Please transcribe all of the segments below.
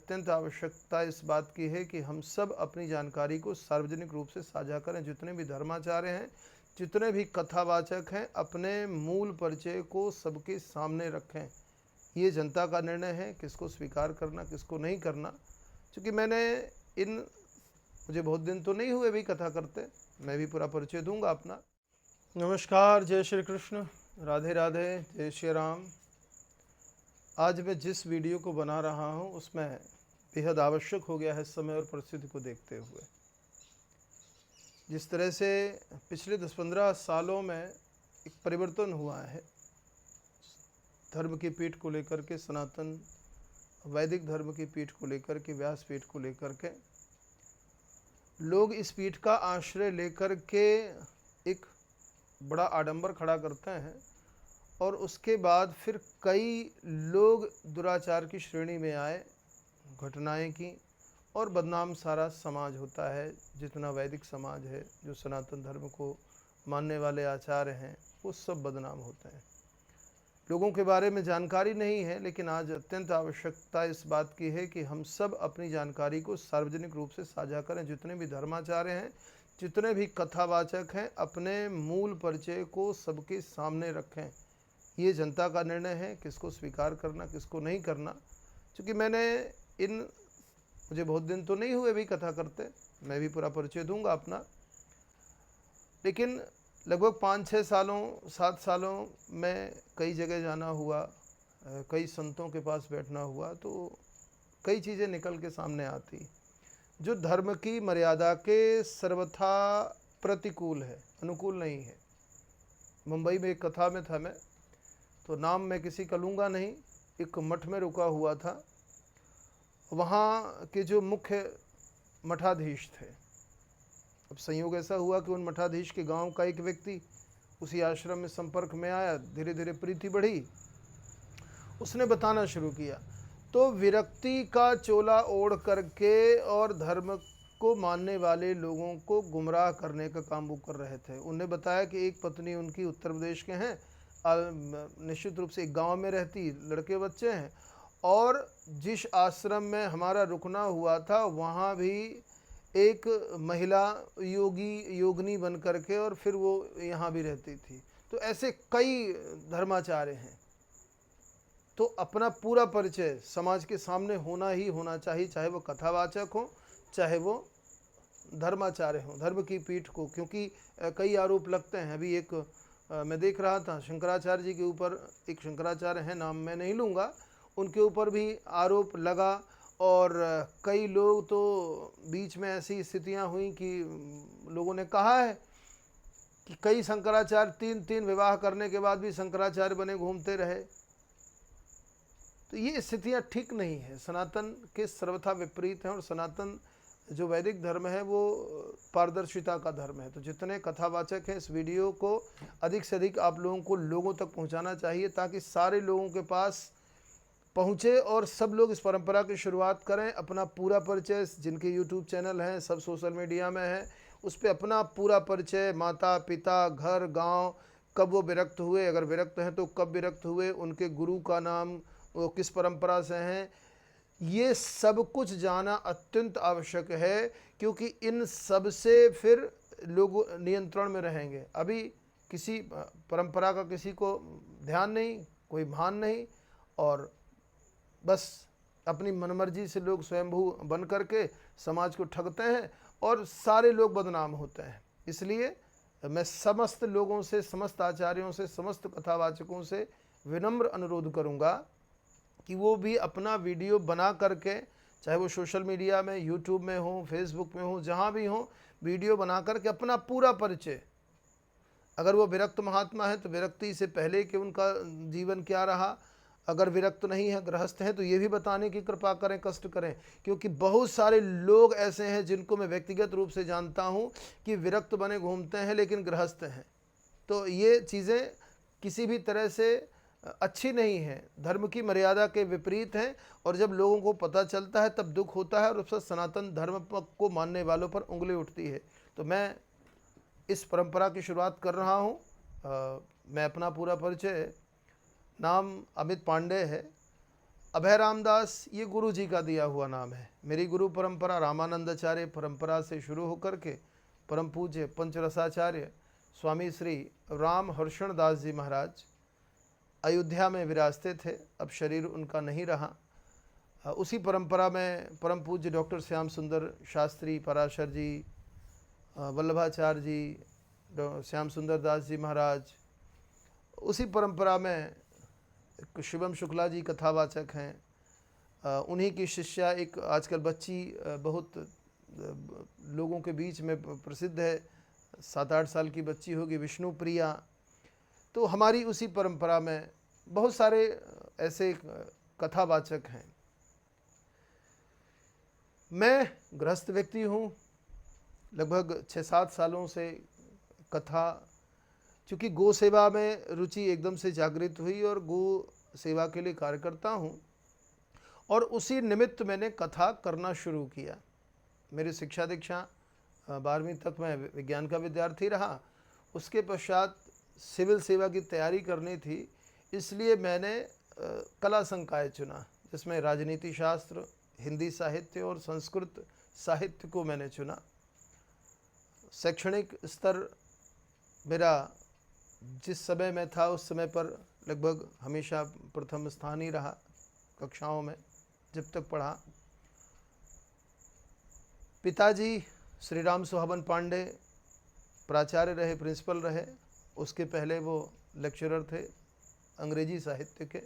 अत्यंत आवश्यकता इस बात की है कि हम सब अपनी जानकारी को सार्वजनिक रूप से साझा करें। जितने भी धर्माचार्य हैं, जितने भी कथावाचक हैं, अपने मूल परिचय को सबके सामने रखें। ये जनता का निर्णय है किसको स्वीकार करना, किसको नहीं करना। क्योंकि मुझे बहुत दिन तो नहीं हुए भी कथा करते, मैं भी पूरा परिचय दूंगा अपना। नमस्कार, जय श्री कृष्ण, राधे राधे, जय श्री राम। आज मैं जिस वीडियो को बना रहा हूँ उसमें बेहद आवश्यक हो गया है समय और परिस्थिति को देखते हुए। जिस तरह से पिछले 10-15 सालों में एक परिवर्तन हुआ है धर्म की पीठ को लेकर के, सनातन वैदिक धर्म की पीठ को लेकर के, व्यास पीठ को लेकर के, लोग इस पीठ का आश्रय लेकर के एक बड़ा आडंबर खड़ा करते हैं और उसके बाद फिर कई लोग दुराचार की श्रेणी में आए, घटनाएं की और बदनाम सारा समाज होता है। जितना वैदिक समाज है, जो सनातन धर्म को मानने वाले आचार्य हैं, वो सब बदनाम होते हैं। लोगों के बारे में जानकारी नहीं है, लेकिन आज अत्यंत आवश्यकता इस बात की है कि हम सब अपनी जानकारी को सार्वजनिक रूप से साझा करें। जितने भी धर्माचार्य हैं, जितने भी कथावाचक हैं, अपने मूल परिचय को सबके सामने रखें। ये जनता का निर्णय है किसको स्वीकार करना, किसको नहीं करना। क्योंकि मुझे बहुत दिन तो नहीं हुए भी कथा करते, मैं भी पूरा परिचय दूंगा अपना। लेकिन लगभग 5-6 सालों 7 सालों में कई जगह जाना हुआ, कई संतों के पास बैठना हुआ, तो कई चीज़ें निकल के सामने आती जो धर्म की मर्यादा के सर्वथा प्रतिकूल है, अनुकूल नहीं है। मुंबई में एक कथा में था मैं, तो नाम मैं किसी का लूँगा नहीं, एक मठ में रुका हुआ था। वहाँ के जो मुख्य मठाधीश थे, अब संयोग ऐसा हुआ कि उन मठाधीश के गांव का एक व्यक्ति उसी आश्रम में संपर्क में आया। धीरे धीरे प्रीति बढ़ी, उसने बताना शुरू किया। तो विरक्ति का चोला ओढ़ करके और धर्म को मानने वाले लोगों को गुमराह करने का काम वो कर रहे थे। उन्हें बताया कि एक पत्नी उनकी उत्तर प्रदेश के हैं, निश्चित रूप से एक गांव में रहती, लड़के बच्चे हैं, और जिस आश्रम में हमारा रुकना हुआ था वहाँ भी एक महिला योगिनी बन करके और फिर वो यहाँ भी रहती थी। तो ऐसे कई धर्माचार्य हैं। तो अपना पूरा परिचय समाज के सामने होना ही होना चाहिए, चाहे वो कथावाचक हो, चाहे वो धर्माचार्य हो, धर्म की पीठ को। क्योंकि कई आरोप लगते हैं। अभी मैं देख रहा था शंकराचार्य जी के ऊपर, एक शंकराचार्य हैं, नाम मैं नहीं लूँगा, उनके ऊपर भी आरोप लगा। और कई लोग तो बीच में ऐसी स्थितियां हुई कि लोगों ने कहा है कि कई शंकराचार्य 3-3 विवाह करने के बाद भी शंकराचार्य बने घूमते रहे। तो ये स्थितियां ठीक नहीं है, सनातन के सर्वथा विपरीत हैं। और सनातन जो वैदिक धर्म है वो पारदर्शिता का धर्म है। तो जितने कथावाचक हैं, इस वीडियो को अधिक से अधिक आप लोगों तक पहुंचाना चाहिए, ताकि सारे लोगों के पास पहुँचे और सब लोग इस परंपरा की शुरुआत करें। अपना पूरा परिचय, जिनके यूट्यूब चैनल हैं, सब सोशल मीडिया में हैं, उस पर अपना पूरा परिचय, माता पिता, घर, गांव, कब वो विरक्त हुए, अगर विरक्त हैं तो कब विरक्त हुए, उनके गुरु का नाम, वो किस परंपरा से हैं, ये सब कुछ जाना अत्यंत आवश्यक है। क्योंकि इन सब से फिर लोग नियंत्रण में रहेंगे। अभी किसी परंपरा का किसी को ध्यान नहीं, कोई भान नहीं, और बस अपनी मनमर्जी से लोग स्वयंभू बन करके समाज को ठगते हैं और सारे लोग बदनाम होते हैं। इसलिए मैं समस्त लोगों से, समस्त आचार्यों से, समस्त कथावाचकों से विनम्र अनुरोध करूंगा कि वो भी अपना वीडियो बना करके, चाहे वो सोशल मीडिया में, यूट्यूब में हो, फेसबुक में हो, जहाँ भी हो, वीडियो बना करके अपना पूरा परिचय, अगर वो विरक्त महात्मा है तो विरक्ति से पहले कि उनका जीवन क्या रहा, अगर विरक्त नहीं है, गृहस्थ हैं, तो ये भी बताने की कृपा करें, कष्ट करें। क्योंकि बहुत सारे लोग ऐसे हैं जिनको मैं व्यक्तिगत रूप से जानता हूं कि विरक्त बने घूमते हैं लेकिन गृहस्थ हैं। तो ये चीज़ें किसी भी तरह से अच्छी नहीं है, धर्म की मर्यादा के विपरीत हैं। और जब लोगों को पता चलता है तब दुख होता है, और उससे सनातन धर्म को मानने वालों पर उंगली उठती है। तो मैं इस परंपरा की शुरुआत कर रहा हूँ। मैं अपना पूरा परिचय, नाम अमित पांडे है, अभय रामदास ये गुरु जी का दिया हुआ नाम है। मेरी गुरु परंपरा रामानंदाचार्य परंपरा से शुरू होकर के परम पूज्य पंचरसाचार्य स्वामी श्री राम हर्षण दास जी महाराज अयोध्या में विराजते थे। अब शरीर उनका नहीं रहा। उसी परंपरा में परम पूज्य डॉक्टर श्याम सुंदर शास्त्री पराशर जी, वल्लभाचार्य जी, श्याम सुंदर दास जी महाराज, उसी परंपरा में शिवम शुक्ला जी कथावाचक हैं। उन्हीं की शिष्या एक आजकल बच्ची बहुत लोगों के बीच में प्रसिद्ध है, 7-8 साल की बच्ची होगी, विष्णु प्रिया। तो हमारी उसी परंपरा में बहुत सारे ऐसे कथावाचक हैं। मैं गृहस्थ व्यक्ति हूँ, लगभग 6-7 सालों से कथा, चूँकि गौ सेवा में रुचि एकदम से जागृत हुई और गौ सेवा के लिए कार्य करता हूँ, और उसी निमित्त मैंने कथा करना शुरू किया। मेरी शिक्षा दीक्षा 12वीं तक मैं विज्ञान का विद्यार्थी रहा। उसके पश्चात सिविल सेवा की तैयारी करनी थी, इसलिए मैंने कला संकाय चुना, जिसमें राजनीति शास्त्र, हिंदी साहित्य और संस्कृत साहित्य को मैंने चुना। शैक्षणिक स्तर मेरा जिस समय में था उस समय पर लगभग हमेशा प्रथम स्थान ही रहा कक्षाओं में, जब तक पढ़ा। पिताजी श्री राम सुहावन पांडे प्राचार्य रहे, प्रिंसिपल रहे। उसके पहले वो लेक्चरर थे अंग्रेजी साहित्य के।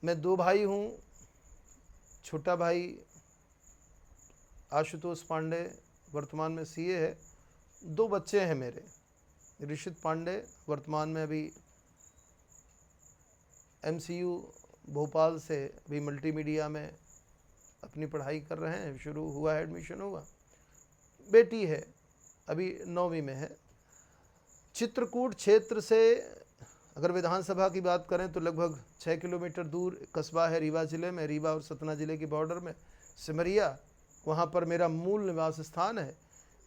मैं 2 भाई हूँ। छोटा भाई आशुतोष पांडे वर्तमान में सीए है। 2 बच्चे हैं मेरे, ऋषित पांडे वर्तमान में अभी MCU भोपाल से अभी मल्टीमीडिया में अपनी पढ़ाई कर रहे हैं, शुरू हुआ है, एडमिशन हुआ। बेटी है अभी 9वीं में है। चित्रकूट क्षेत्र से अगर विधानसभा की बात करें तो लगभग 6 किलोमीटर दूर कस्बा है रीवा जिले में, रीवा और सतना जिले के बॉर्डर में सिमरिया, वहाँ पर मेरा मूल निवास स्थान है।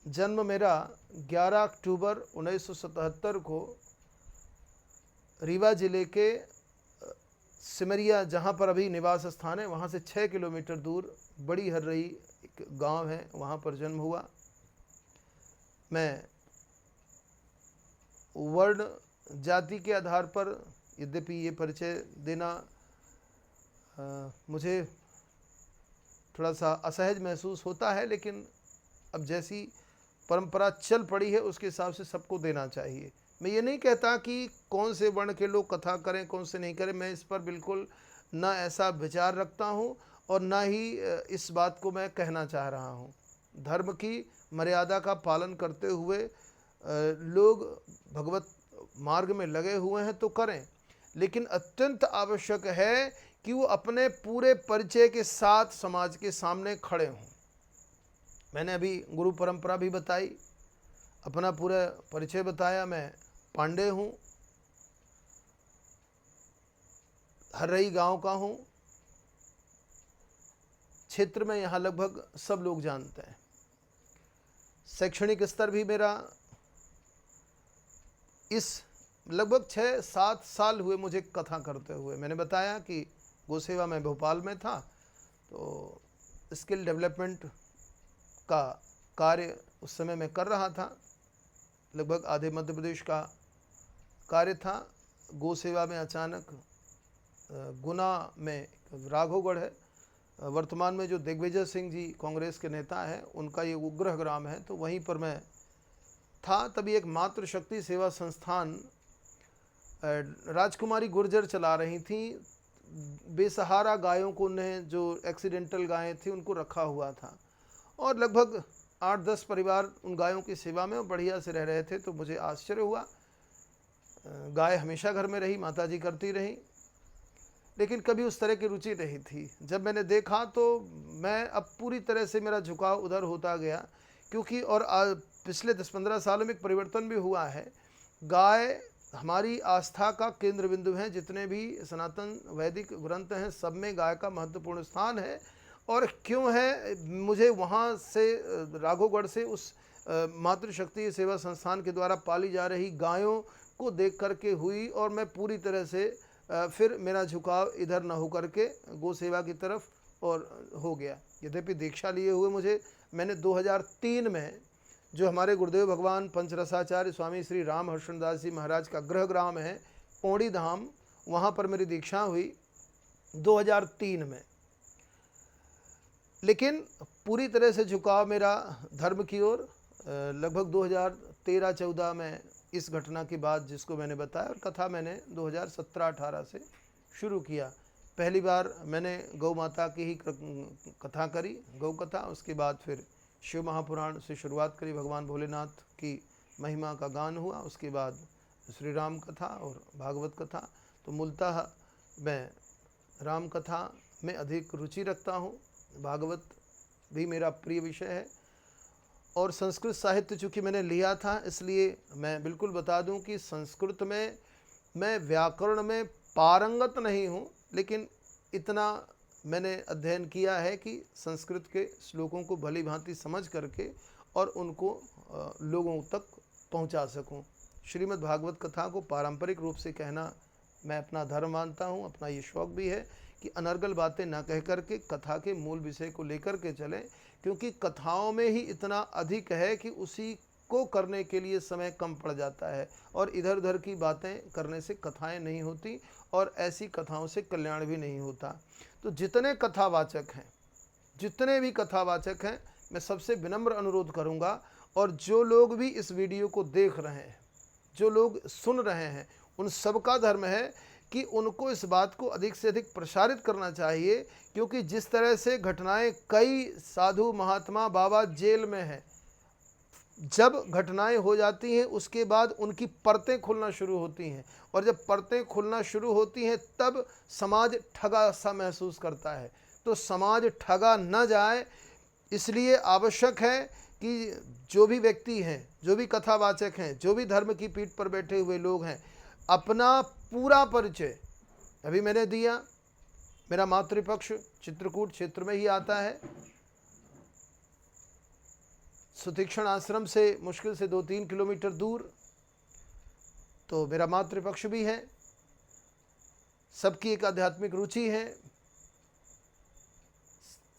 जन्म मेरा 11 अक्टूबर 1977 को रीवा जिले के सिमरिया, जहाँ पर अभी निवास स्थान है, वहाँ से 6 किलोमीटर दूर बड़ी हर्रई एक गांव है, वहाँ पर जन्म हुआ। मैं वर्ण जाति के आधार पर, यद्यपि ये परिचय देना मुझे थोड़ा सा असहज महसूस होता है, लेकिन अब जैसी परंपरा चल पड़ी है उसके हिसाब से सबको देना चाहिए। मैं ये नहीं कहता कि कौन से वर्ण के लोग कथा करें, कौन से नहीं करें। मैं इस पर बिल्कुल ना ऐसा विचार रखता हूँ और ना ही इस बात को मैं कहना चाह रहा हूँ। धर्म की मर्यादा का पालन करते हुए लोग भगवत मार्ग में लगे हुए हैं तो करें, लेकिन अत्यंत आवश्यक है कि वो अपने पूरे परिचय के साथ समाज के सामने खड़े हों। मैंने अभी गुरु परंपरा भी बताई, अपना पूरा परिचय बताया। मैं पांडे हूँ, हर्रई गांव का हूँ। क्षेत्र में यहाँ लगभग सब लोग जानते हैं। शैक्षणिक स्तर भी मेरा इस लगभग 6-7 साल हुए मुझे कथा करते हुए। मैंने बताया कि गौसेवा में भोपाल में था, तो स्किल डेवलपमेंट का कार्य उस समय मैं कर रहा था। लगभग आधे मध्य प्रदेश का कार्य था। गौ सेवा में अचानक गुना में राघवगढ़ है, वर्तमान में जो दिग्विजय सिंह जी कांग्रेस के नेता हैं, उनका ये उग्रह ग्राम है, तो वहीं पर मैं था। तभी एक मातृशक्ति सेवा संस्थान राजकुमारी गुर्जर चला रही थी। बेसहारा गायों को, उन्हें जो एक्सीडेंटल गायें थी उनको रखा हुआ था, और लगभग 8-10 परिवार उन गायों की सेवा में बढ़िया से रह रहे थे। तो मुझे आश्चर्य हुआ। गाय हमेशा घर में रही, माताजी करती रही, लेकिन कभी उस तरह की रुचि नहीं थी। जब मैंने देखा तो मैं अब पूरी तरह से मेरा झुकाव उधर होता गया, क्योंकि और पिछले 10-15 सालों में एक परिवर्तन भी हुआ है। गाय हमारी आस्था का केंद्र बिंदु है। जितने भी सनातन वैदिक ग्रंथ हैं, सब में गाय का महत्वपूर्ण स्थान है। और क्यों है, मुझे वहाँ से राघवगढ़ से उस मातृशक्ति सेवा संस्थान के द्वारा पाली जा रही गायों को देख करके हुई, और मैं पूरी तरह से फिर मेरा झुकाव इधर न हो करके गौ सेवा की तरफ और हो गया। यद्यपि दीक्षा लिए हुए मैंने 2003 में जो हमारे गुरुदेव भगवान पंचरसाचार्य स्वामी श्री राम हर्षणदास जी महाराज का गृह ग्राम है पौड़ी धाम, वहाँ पर मेरी दीक्षा हुई 2003 में। लेकिन पूरी तरह से झुकाव मेरा धर्म की ओर लगभग 2013-14 में इस घटना के बाद, जिसको मैंने बताया, और कथा मैंने 2017-18 से शुरू किया। पहली बार मैंने गौ माता की ही कथा करी, गौ कथा। उसके बाद फिर शिव महापुराण से शुरुआत करी, भगवान भोलेनाथ की महिमा का गान हुआ। उसके बाद श्री राम कथा और भागवत कथा। तो मूलतः मैं राम कथा में अधिक रुचि रखता हूँ, भागवत भी मेरा प्रिय विषय है। और संस्कृत साहित्य चूँकि मैंने लिया था, इसलिए मैं बिल्कुल बता दूं कि संस्कृत में मैं व्याकरण में पारंगत नहीं हूँ, लेकिन इतना मैंने अध्ययन किया है कि संस्कृत के श्लोकों को भली भांति समझ करके और उनको लोगों तक पहुँचा सकूँ। श्रीमद् भागवत कथा को पारंपरिक रूप से कहना मैं अपना धर्म मानता हूँ, अपना ये शौक़ भी है कि अनर्गल बातें ना कह करके कथा के मूल विषय को लेकर के चलें, क्योंकि कथाओं में ही इतना अधिक है कि उसी को करने के लिए समय कम पड़ जाता है, और इधर उधर की बातें करने से कथाएं नहीं होती और ऐसी कथाओं से कल्याण भी नहीं होता। तो जितने कथावाचक हैं, जितने भी कथावाचक हैं, मैं सबसे विनम्र अनुरोध करूंगा, और जो लोग भी इस वीडियो को देख रहे हैं, जो लोग सुन रहे हैं, उन सबका धर्म है कि उनको इस बात को अधिक से अधिक प्रसारित करना चाहिए, क्योंकि जिस तरह से घटनाएं, कई साधु महात्मा बाबा जेल में हैं, जब घटनाएं हो जाती हैं उसके बाद उनकी परतें खुलना शुरू होती हैं, और जब परतें खुलना शुरू होती हैं तब समाज ठगा सा महसूस करता है। तो समाज ठगा न जाए, इसलिए आवश्यक है कि जो भी व्यक्ति हैं, जो भी कथावाचक हैं, जो भी धर्म की पीठ पर बैठे हुए लोग हैं, अपना पूरा परिचय, अभी मैंने दिया, मेरा मातृपक्ष चित्रकूट क्षेत्र में ही आता है, सुतीक्षण आश्रम से मुश्किल से 2-3 किलोमीटर दूर, तो मेरा मातृपक्ष भी है। सबकी एक आध्यात्मिक रुचि है,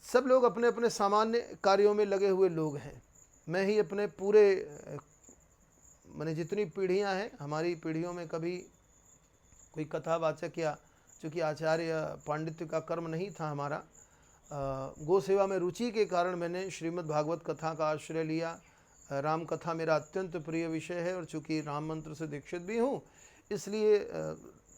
सब लोग अपने अपने सामान्य कार्यों में लगे हुए लोग हैं। मैं ही अपने पूरे, मैंने जितनी पीढ़ियां हैं, हमारी पीढ़ियों में कभी कोई कथावाचक या चूँकि आचार्य पांडित्य का कर्म नहीं था हमारा, गौ सेवा में रुचि के कारण मैंने श्रीमद् भागवत कथा का आश्रय लिया। राम कथा मेरा अत्यंत प्रिय विषय है, और चूँकि राम मंत्र से दीक्षित भी हूँ, इसलिए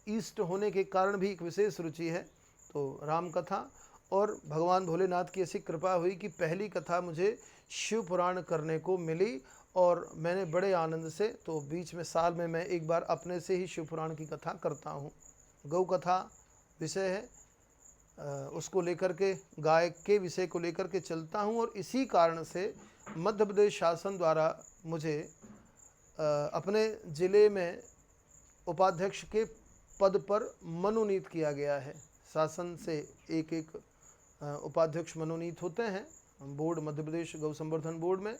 ईस्ट होने के कारण भी एक विशेष रुचि है। तो राम कथा, और भगवान भोलेनाथ की ऐसी कृपा हुई कि पहली कथा मुझे शिव पुराण करने को मिली, और मैंने बड़े आनंद से, तो बीच में साल में मैं एक बार अपने से ही शिव पुराण की कथा करता हूँ। गौ कथा विषय है, उसको लेकर के, गाय के विषय को लेकर के चलता हूँ, और इसी कारण से मध्य प्रदेश शासन द्वारा मुझे अपने ज़िले में उपाध्यक्ष के पद पर मनोनीत किया गया है। शासन से एक एक उपाध्यक्ष मनोनीत होते हैं बोर्ड, मध्य प्रदेश गौ संवर्धन बोर्ड में,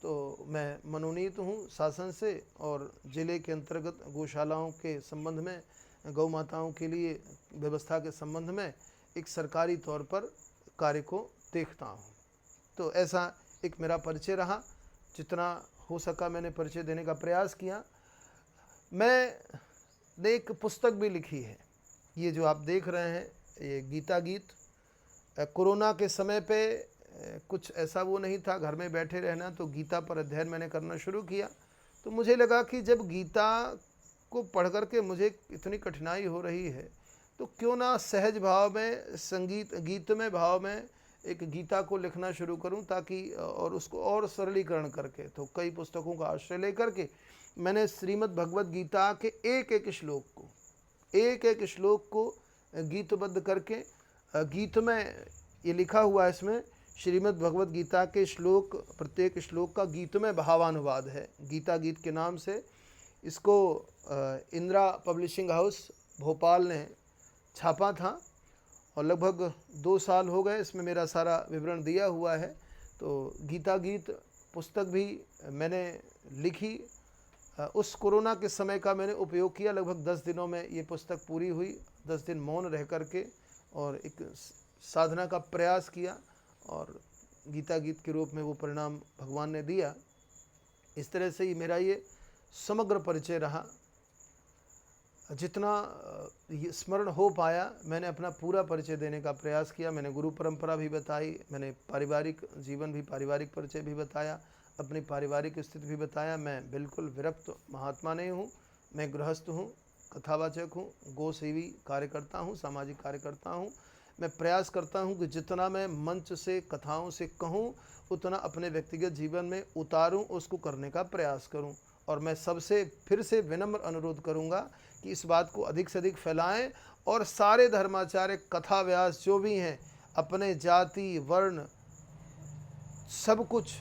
तो मैं मनोनीत हूँ शासन से, और ज़िले के अंतर्गत गौशालाओं के संबंध में, गौ माताओं के लिए व्यवस्था के संबंध में एक सरकारी तौर पर कार्य को देखता हूँ। तो ऐसा एक मेरा परिचय रहा, जितना हो सका मैंने परिचय देने का प्रयास किया। मैंने एक पुस्तक भी लिखी है, ये जो आप देख रहे हैं, ये गीता गीत। कोरोना के समय पे कुछ ऐसा वो नहीं था, घर में बैठे रहना, तो गीता पर अध्ययन मैंने करना शुरू किया। तो मुझे लगा कि जब गीता को पढ़ करके मुझे इतनी कठिनाई हो रही है, तो क्यों ना सहज भाव में, गीतमय भाव में एक गीता को लिखना शुरू करूं, ताकि और उसको और सरलीकरण करके, तो कई पुस्तकों का आश्रय लेकर के मैंने श्रीमद् भगवद गीता के एक एक श्लोक को गीतबद्ध करके, गीत में ये लिखा हुआ है, इसमें श्रीमद् भगवद गीता के श्लोक, प्रत्येक श्लोक का गीतमय भावानुवाद है, गीता गीत के नाम से। इसको इंदिरा पब्लिशिंग हाउस भोपाल ने छापा था, और लगभग 2 साल हो गए इसमें मेरा सारा विवरण दिया हुआ है। तो गीता गीत पुस्तक भी मैंने लिखी, उस कोरोना के समय का मैंने उपयोग किया, लगभग 10 दिनों में ये पुस्तक पूरी हुई, 10 दिन मौन रह करके और एक साधना का प्रयास किया और गीता गीत के रूप में वो परिणाम भगवान ने दिया। इस तरह से ही मेरा ये समग्र परिचय रहा। जितना ये स्मरण हो पाया मैंने अपना पूरा परिचय देने का प्रयास किया। मैंने गुरु परंपरा भी बताई, मैंने पारिवारिक जीवन भी, पारिवारिक परिचय भी बताया, अपनी पारिवारिक स्थिति भी बताया। मैं बिल्कुल विरक्त महात्मा नहीं हूँ, मैं गृहस्थ हूँ, कथावाचक हूँ, गो सेवी कार्यकर्ता हूँ, सामाजिक कार्यकर्ता हूँ। मैं प्रयास करता हूँ कि जितना मैं मंच से कथाओं से कहूँ उतना अपने व्यक्तिगत जीवन में उतारूँ, उसको करने का प्रयास करूँ। और मैं सबसे फिर से विनम्र अनुरोध करूँगा कि इस बात को अधिक से अधिक फैलाएं और सारे धर्माचार्य, कथा व्यास जो भी हैं, अपने जाति वर्ण सब कुछ,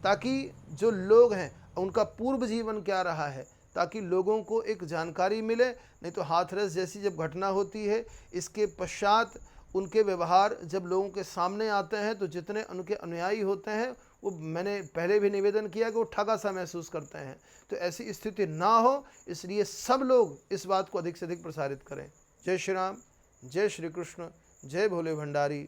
ताकि जो लोग हैं उनका पूर्व जीवन क्या रहा है, ताकि लोगों को एक जानकारी मिले। नहीं तो हाथरस जैसी जब घटना होती है, इसके पश्चात उनके व्यवहार जब लोगों के सामने आते हैं तो जितने उनके अनुयायी होते हैं वो, मैंने पहले भी निवेदन किया कि वो ठगा सा महसूस करते हैं। तो ऐसी स्थिति ना हो, इसलिए सब लोग इस बात को अधिक से अधिक प्रसारित करें। जय श्री राम, जय श्री कृष्ण, जय भोले भंडारी।